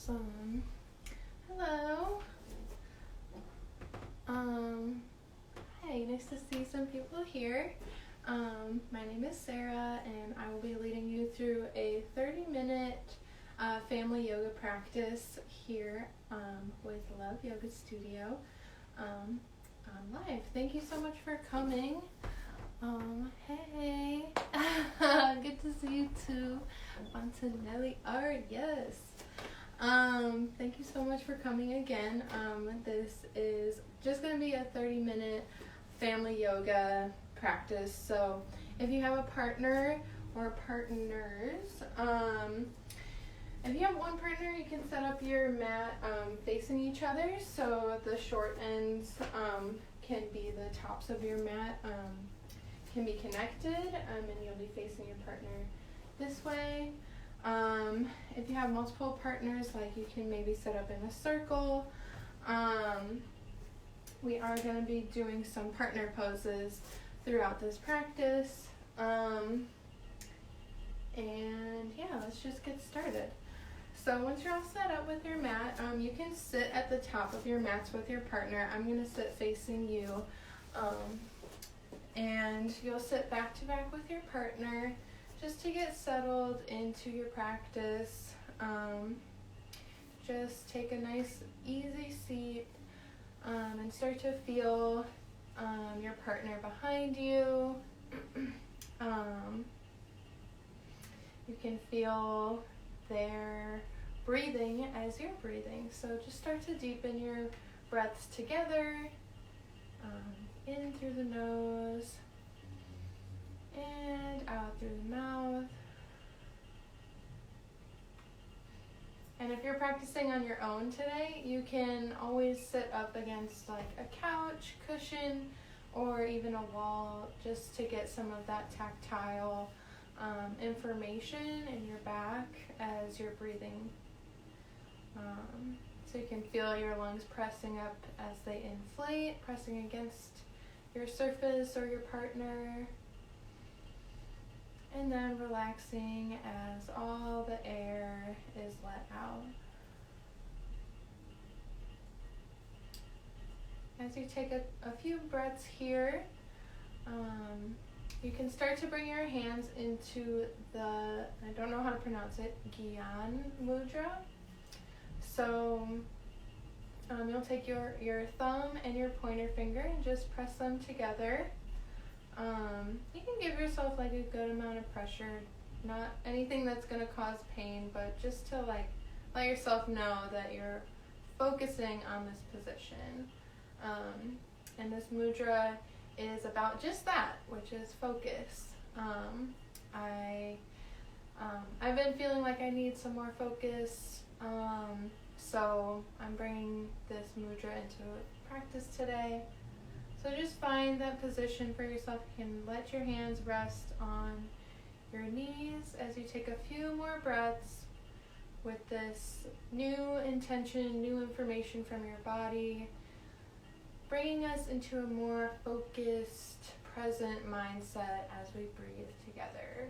Awesome. Hello. Hey, nice to see some people here. My name is Sarah, and I will be leading you through a 30-minute family yoga practice here with Love Yoga Studio live. Thank you so much for coming. Hey, good to see you too. Fontanelli Art, yes. Thank you so much for coming again. This is just going to be a 30-minute family yoga practice. So if you have a partner or partners, if you have one partner, you can set up your mat facing each other. So the short ends can be the tops of your mat, can be connected, and you'll be facing your partner this way. If you have multiple partners, like you can maybe set up in a circle. We are going to be doing some partner poses throughout this practice. And yeah, let's just get started. So once you're all set up with your mat, you can sit at the top of your mats with your partner. I'm going to sit facing you. And you'll sit back to back with your partner just to get settled into your practice. Just take a nice easy seat and start to feel your partner behind you. You can feel their breathing as you're breathing. So just start to deepen your breaths together. In through the nose and out through the mouth. And if you're practicing on your own today, you can always sit up against like a couch, cushion, or even a wall just to get some of that tactile information in your back as you're breathing. So you can feel your lungs pressing up as they inflate, pressing against your surface or your partner, and then relaxing as all the air is let out. As you take a few breaths here, you can start to bring your hands into the, I don't know how to pronounce it, Gyan Mudra. So you'll take your thumb and your pointer finger and just press them together. You can give yourself like a good amount of pressure, not anything that's going to cause pain, but just to like let yourself know that you're focusing on this position. And this mudra is about just that, which is focus. I've been feeling like I need some more focus. So I'm bringing this mudra into practice today. So just find that position for yourself. You can let your hands rest on your knees as you take a few more breaths with this new intention, new information from your body, bringing us into a more focused, present mindset as we breathe together.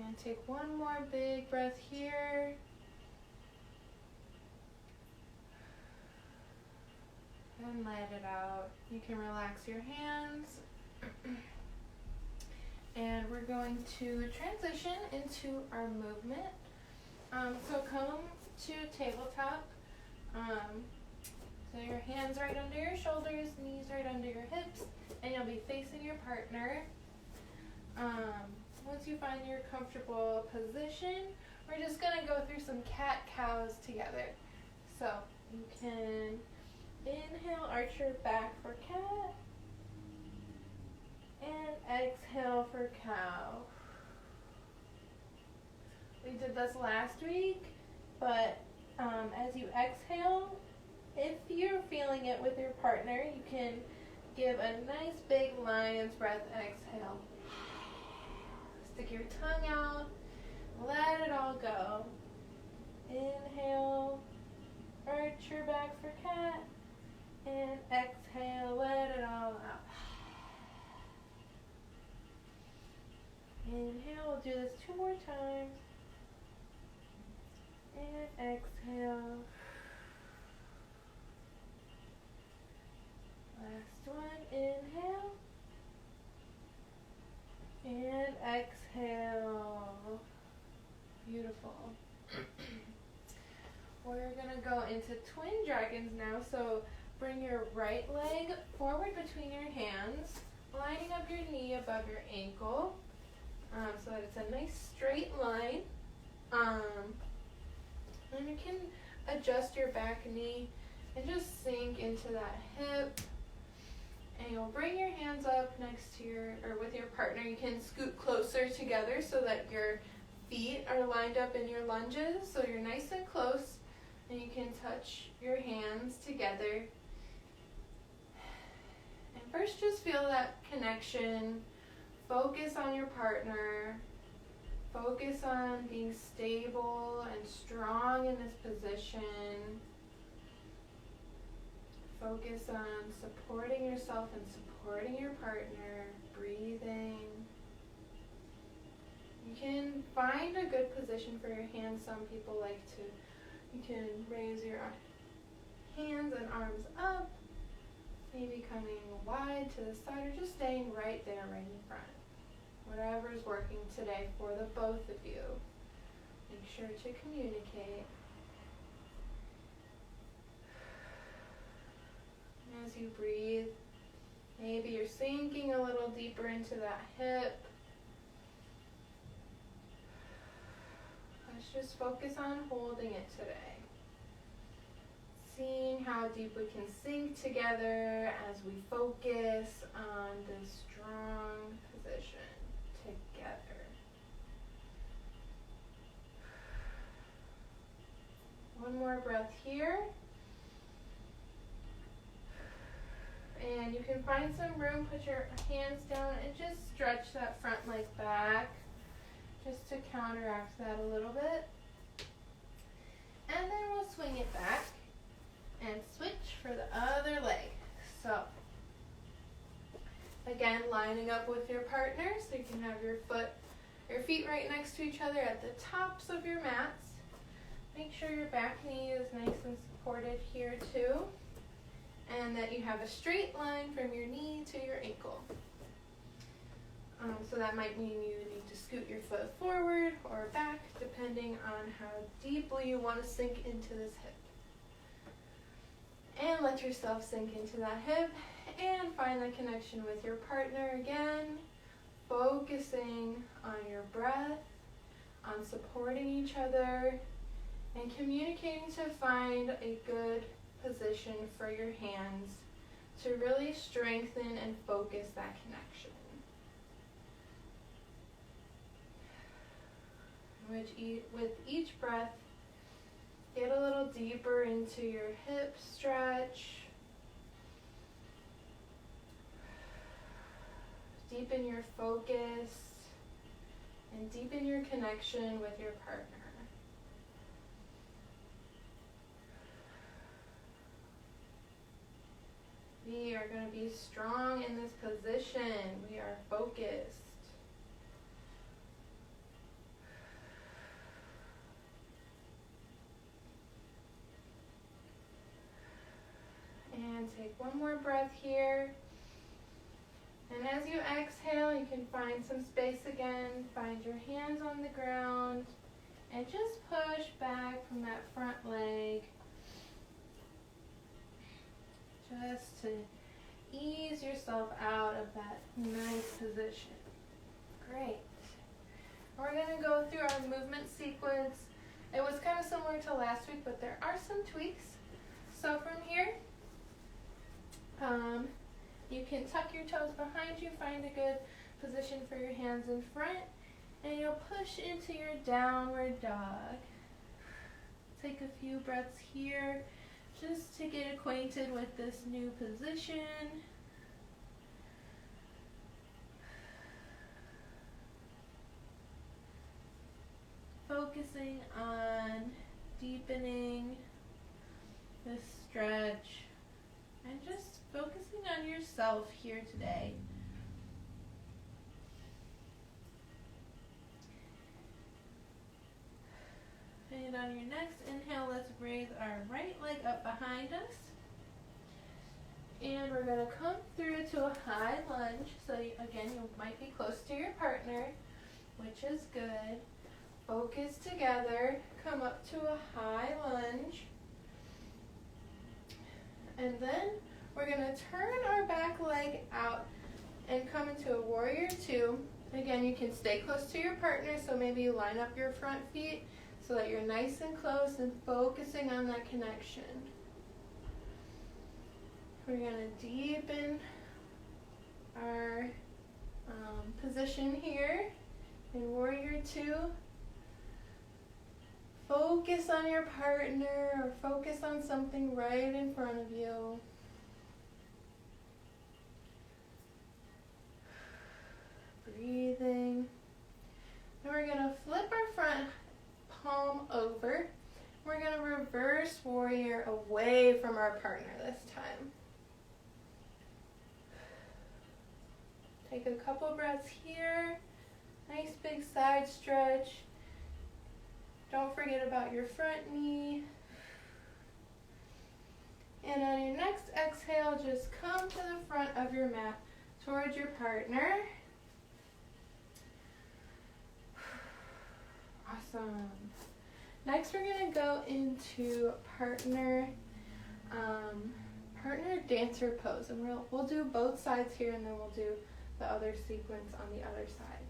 And take one more big breath here. And let it out. You can relax your hands. And we're going to transition into our movement. So come to tabletop. So your hands right under your shoulders, knees right under your hips, and you'll be facing your partner. Once you find your comfortable position, we're just going to go through some cat-cows together. So you can inhale, arch your back for cat, and exhale for cow. We did this last week, but as you exhale, if you're feeling it with your partner, you can give a nice big lion's breath exhale. Stick your tongue out. Let it all go. Inhale, arch your back for cat. And exhale, let it all out. Inhale, we'll do this 2 more times. And exhale. Last one, inhale. And exhale. Beautiful. We're gonna go into twin dragons now. So bring your right leg forward between your hands, lining up your knee above your ankle, so that it's a nice straight line. And you can adjust your back knee and just sink into that hip. And you'll bring your hands up next to or with your partner. You can scoot closer together so that your feet are lined up in your lunges, so you're nice and close. And you can touch your hands together. And first just feel that connection. Focus on your partner. Focus on being stable and strong in this position. Focus on supporting yourself and supporting your partner. Breathing. You can find a good position for your hands. Some people like to, you can raise your hands and arms up, maybe coming wide to the side, or just staying right there, right in front. Whatever's working today for the both of you. Make sure to communicate. As you breathe, maybe you're sinking a little deeper into that hip. Let's just focus on holding it today. Seeing how deep we can sink together as we focus on this strong position together. One more breath here. And you can find some room, put your hands down and just stretch that front leg back just to counteract that a little bit. And then we'll swing it back and switch for the other leg. So, again, lining up with your partner so you can have your feet right next to each other at the tops of your mats. Make sure your back knee is nice and supported here too. And that you have a straight line from your knee to your ankle. So that might mean you need to scoot your foot forward or back, depending on how deeply you want to sink into this hip. And let yourself sink into that hip and find that connection with your partner again, focusing on your breath, on supporting each other, and communicating to find a good position for your hands to really strengthen and focus that connection. With each breath, get a little deeper into your hip stretch. Deepen your focus and deepen your connection with your partner. We are going to be strong in this position. We are focused. And take one more breath here. And as you exhale, you can find some space again. Find your hands on the ground. And just push back from that front leg. Just to ease yourself out of that nice position. Great. We're going to go through our movement sequence. It was kind of similar to last week, but there are some tweaks. So from here, you can tuck your toes behind you, find a good position for your hands in front, and you'll push into your downward dog. Take a few breaths here just to get acquainted with this new position. focusing on deepening this stretch and just focusing on yourself here today. And on your next inhale, let's raise our right leg up behind us. And we're going to come through to a high lunge. So again, you might be close to your partner, which is good. Focus together, come up to a high lunge. And then we're going to turn our back leg out and come into a warrior two. Again, you can stay close to your partner, so maybe you line up your front feet so that you're nice and close and focusing on that connection. We're going to deepen our position here in warrior two. Focus on your partner or focus on something right in front of you. Breathing. And we're going to flip our front palm over. We're going to reverse warrior away from our partner this time. Take a couple breaths here. Nice big side stretch. Don't forget about your front knee. And on your next exhale, just come to the front of your mat towards your partner. Awesome. Next, we're going to go into partner dancer pose. And we'll do both sides here, and then we'll do the other sequence on the other side.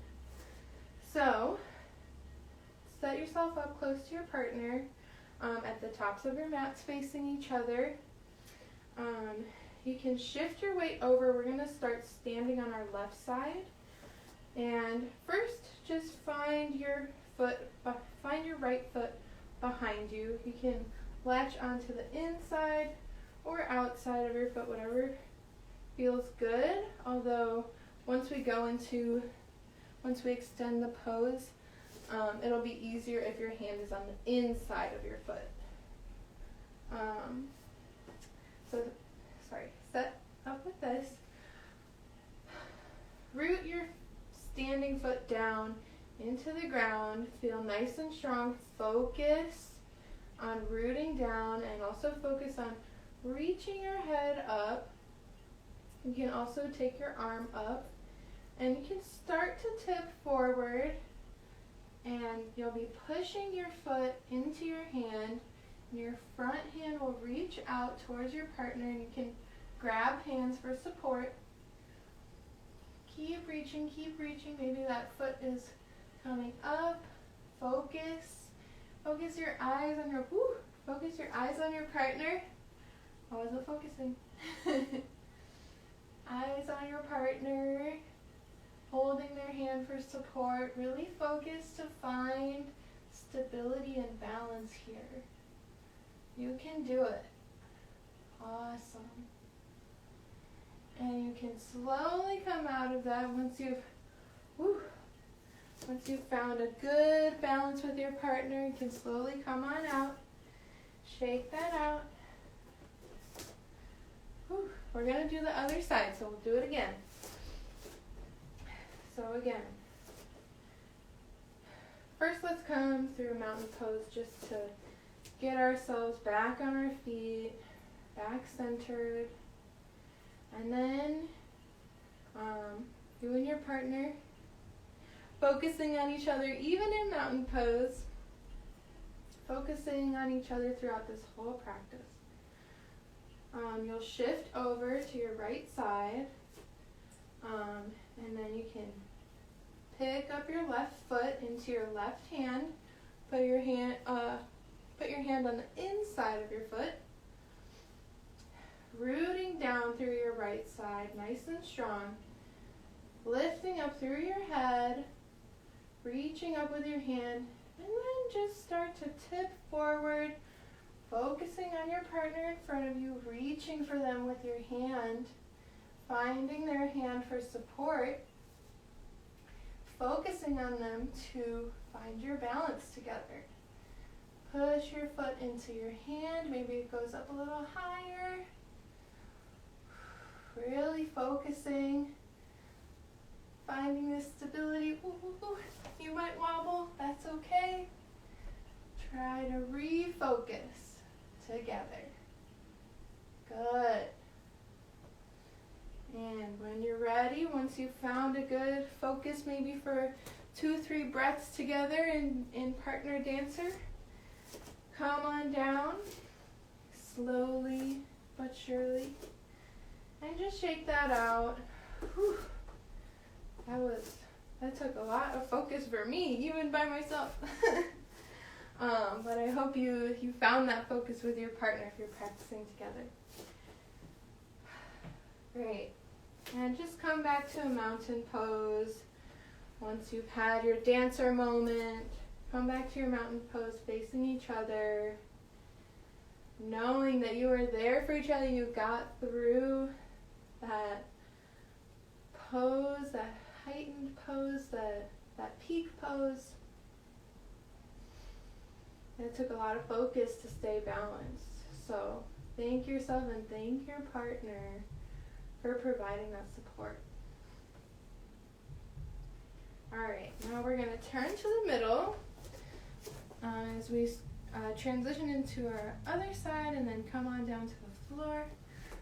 So, set yourself up close to your partner at the tops of your mats facing each other. You can shift your weight over. We're going to start standing on our left side. And first, just find your right foot behind you. You can latch onto the inside or outside of your foot, whatever feels good. Although once we extend the pose, it'll be easier if your hand is on the inside of your foot. Set up with this. Root your standing foot down into the ground. Feel nice and strong. Focus on rooting down and also focus on reaching your head up. You can also take your arm up and you can start to tip forward, and you'll be pushing your foot into your hand. And your front hand will reach out towards your partner, and you can grab hands for support. Keep reaching, keep reaching. Maybe that foot is coming up. Focus. Focus your eyes on your partner. I wasn't focusing. Eyes on your partner. Holding their hand for support. Really focus to find stability and balance here. You can do it. Awesome. And you can slowly come out of that once you've found a good balance with your partner. You can slowly come on out. Shake that out. We're going to do the other side, so we'll do it again. So again, first let's come through a mountain pose just to get ourselves back on our feet, back centered. And then you and your partner focusing on each other, even in mountain pose, focusing on each other throughout this whole practice. You'll shift over to your right side, and then you can pick up your left foot into your left hand. Put your hand on the inside of your foot, rooting down through your right side, nice and strong. Lifting up through your head, reaching up with your hand, and then just start to tip forward, focusing on your partner in front of you, reaching for them with your hand, finding their hand for support, focusing on them to find your balance together. Push your foot into your hand. Maybe it goes up a little higher. Really focusing. Finding this stability. Ooh, ooh, ooh. You might wobble. That's okay. Try to refocus together. Good. And when you're ready, once you've found a good focus, maybe for 2-3 breaths together in partner dancer, come on down, slowly but surely, and just shake that out. Whew. That took a lot of focus for me, even by myself. But I hope you found that focus with your partner if you're practicing together. Great. And just come back to a mountain pose. Once you've had your dancer moment, come back to your mountain pose facing each other. Knowing that you were there for each other, you got through that pose, that heightened pose, that peak pose. And it took a lot of focus to stay balanced. So thank yourself and thank your partner for providing that support. Alright, now we're going to turn to the middle as we transition into our other side and then come on down to the floor.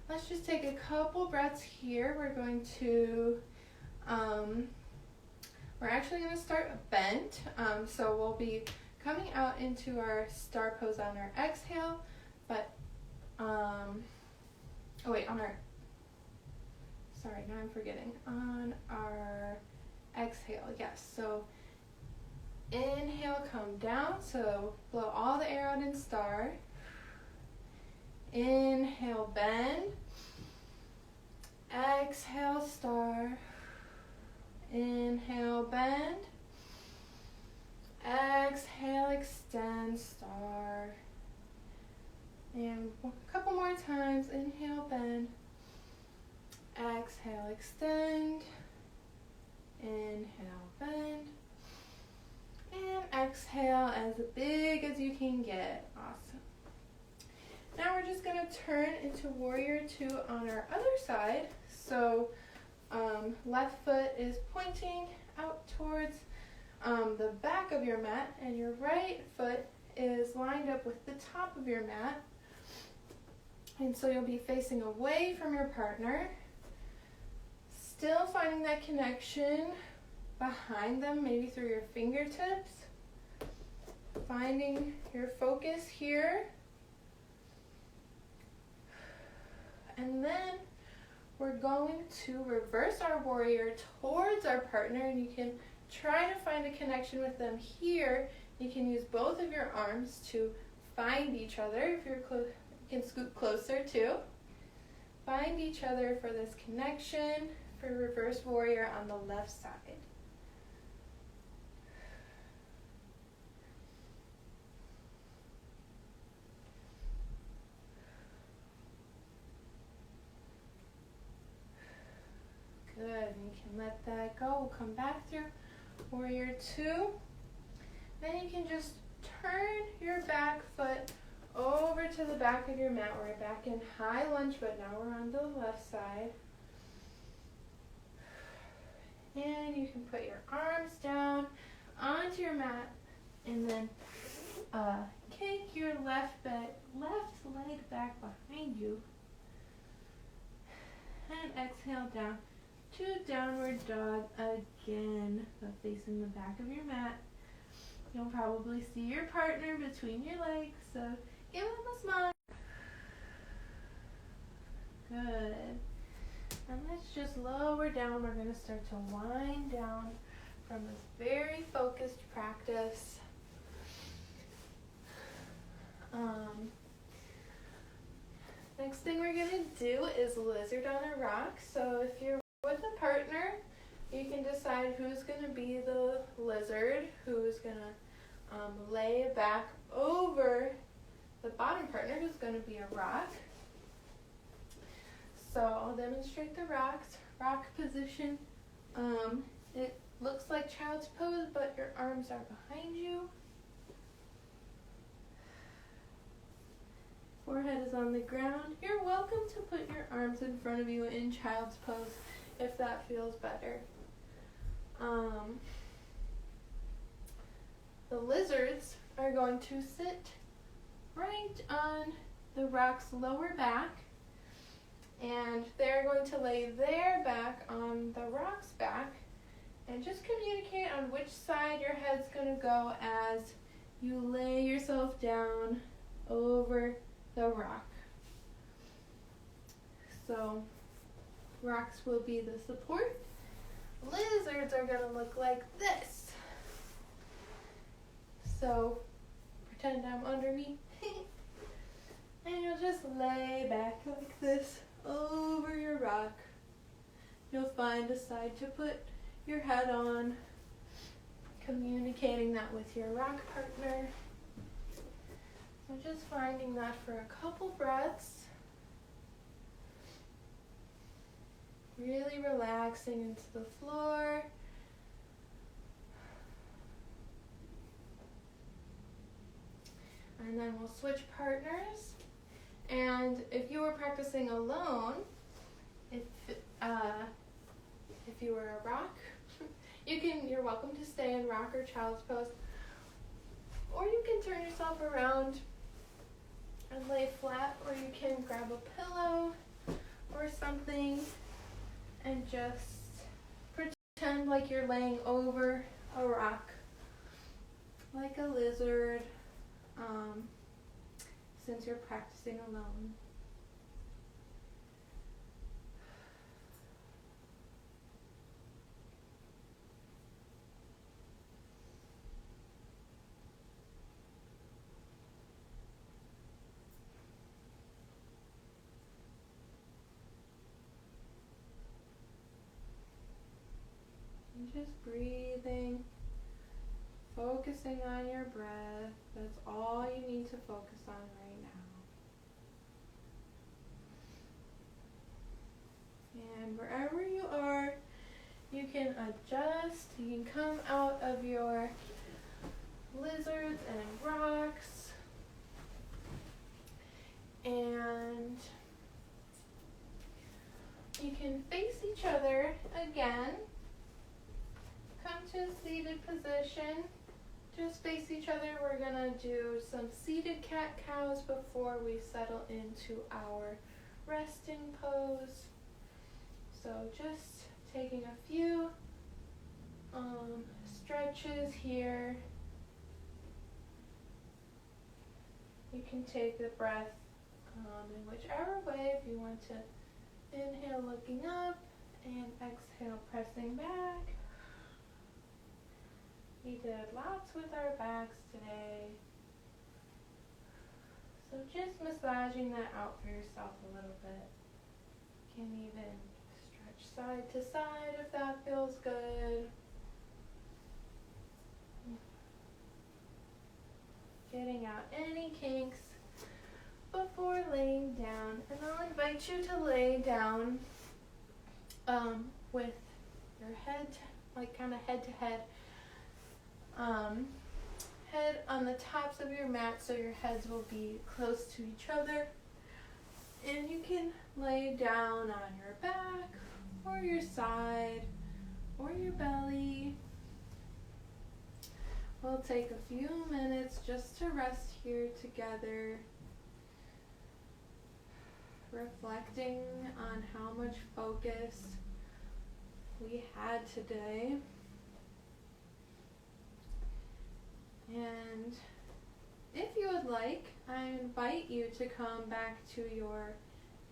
Let's just take a couple breaths here. We're going to, we're actually going to start a bend. So we'll be coming out into our star pose on our exhale, but, now I'm forgetting. On our exhale, yes. So inhale, come down. So blow all the air out in star. Inhale, bend. Exhale, star. Inhale, bend. Exhale, extend, star. And a couple more times. Inhale, bend. Exhale, extend. Inhale, bend. And exhale as big as you can get. Awesome. Now we're just going to turn into warrior 2 on our other side. So left foot is pointing out towards the back of your mat, and your right foot is lined up with the top of your mat. And so you'll be facing away from your partner, still finding that connection behind them, maybe through your fingertips. Finding your focus here. And then we're going to reverse our warrior towards our partner, and you can try to find a connection with them here. You can use both of your arms to find each other. If you're close, you can scoot closer too. Find each other for this connection for reverse warrior on the left side. Good, and you can let that go. We'll come back through warrior 2. Then you can just turn your back foot over to the back of your mat. We're back in high lunge, but now we're on the left side. And you can put your arms down onto your mat and then kick your left leg back behind you. And exhale down to downward dog again, but facing the back of your mat. You'll probably see your partner between your legs, so give them a smile. Good. And let's just lower down. We're going to start to wind down from this very focused practice. Next thing we're going to do is lizard on a rock. So if you're with a partner, you can decide who's going to be the lizard, who's going to lay back over the bottom partner, who's going to be a rock. So I'll demonstrate the rock position. looks like child's pose, but your arms are behind you. Forehead is on the ground. You're welcome to put your arms in front of you in child's pose if that feels better. The lizards are going to sit right on the rock's lower back, and they're going to lay their back on the rock's back and just communicate on which side your head's going to go as you lay yourself down over the rock. So rocks will be the support. Lizards are going to look like this. So pretend I'm under me. And you'll just lay back like this over your rock. You'll find a side to put your head on, communicating that with your rock partner. So just finding that for a couple breaths. Really relaxing into the floor. And then we'll switch partners. And if you were practicing alone, if you were a rock, you're welcome to stay in rock or child's pose. Or you can turn yourself around and lay flat, or you can grab a pillow or something and just pretend like you're laying over a rock, like a lizard, since you're practicing alone. And just breathing, focusing on your breath. That's all you need to focus on right now. And wherever you are, you can adjust. You can come out of your lizards and rocks. And you can face each other again. Come to a seated position. Just face each other. We're gonna do some seated cat-cows before we settle into our resting pose. So just taking a few stretches here. You can take the breath in whichever way. If you want to inhale looking up and exhale pressing back. We did lots with our backs today. So just massaging that out for yourself a little bit. You can even stretch side to side if that feels good. Getting out any kinks before laying down. And I'll invite you to lay down with your head, like kind of head to head. Head on the tops of your mat so your heads will be close to each other. And you can lay down on your back or your side or your belly. We'll take a few minutes just to rest here together, reflecting on how much focus we had today. And if you would like, I invite you to come back to your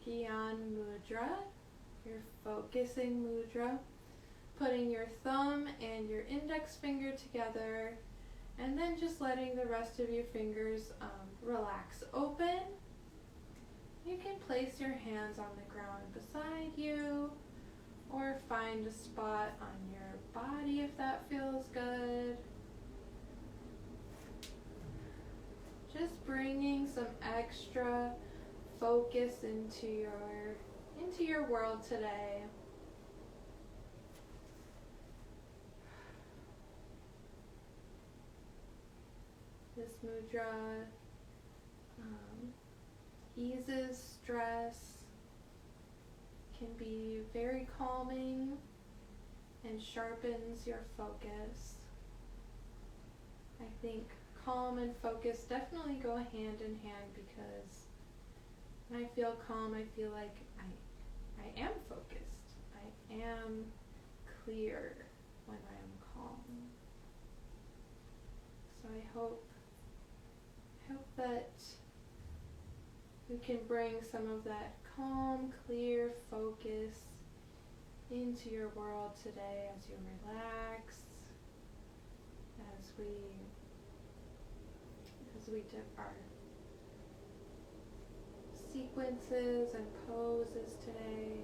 Gyan Mudra, your focusing mudra, putting your thumb and your index finger together, and then just letting the rest of your fingers relax open. You can place your hands on the ground beside you, or find a spot on your body if that feels good. Just bringing some extra focus into your world today. mudra eases stress, can be very calming, and sharpens your focus. I think calm and focus definitely go hand in hand, because when I feel calm, I feel like I am focused. I am clear when I am calm. So I hope that we can bring some of that calm, clear focus into your world today as you relax, as we dip our sequences and poses today.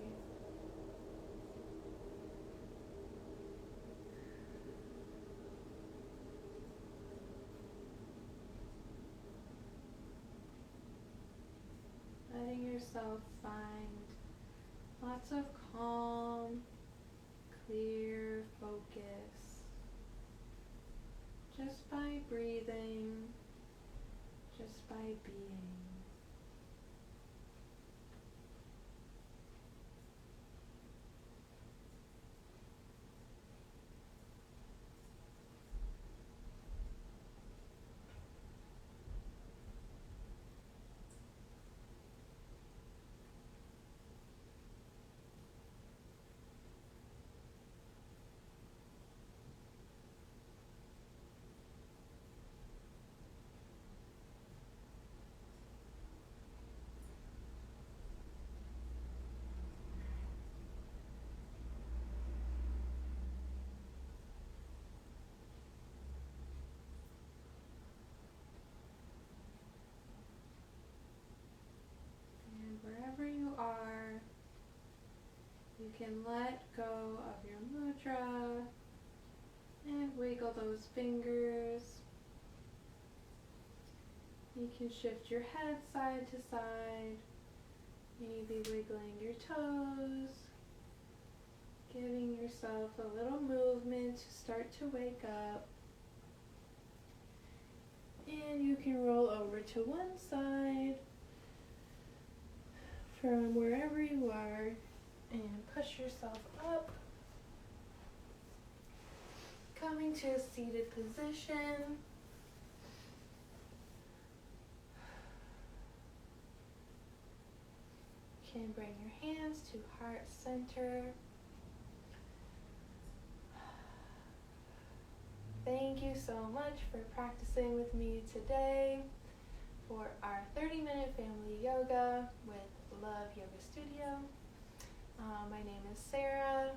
Letting yourself find lots of calm, clear focus just by breathing, just by being. Wherever you are, you can let go of your mudra and wiggle those fingers. You can shift your head side to side, maybe wiggling your toes, giving yourself a little movement to start to wake up. And you can roll over to one side from wherever you are and push yourself up, coming to a seated position. You can bring your hands to heart center. Thank you so much for practicing with me today for our 30-minute family yoga with Love Yoga Studio. My name is Sarah,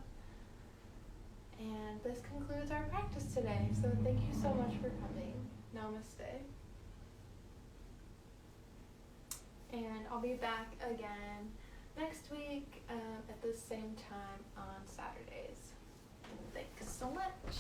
and this concludes our practice today. So thank you so much for coming. Namaste. And I'll be back again next week at the same time on Saturdays. Thanks so much.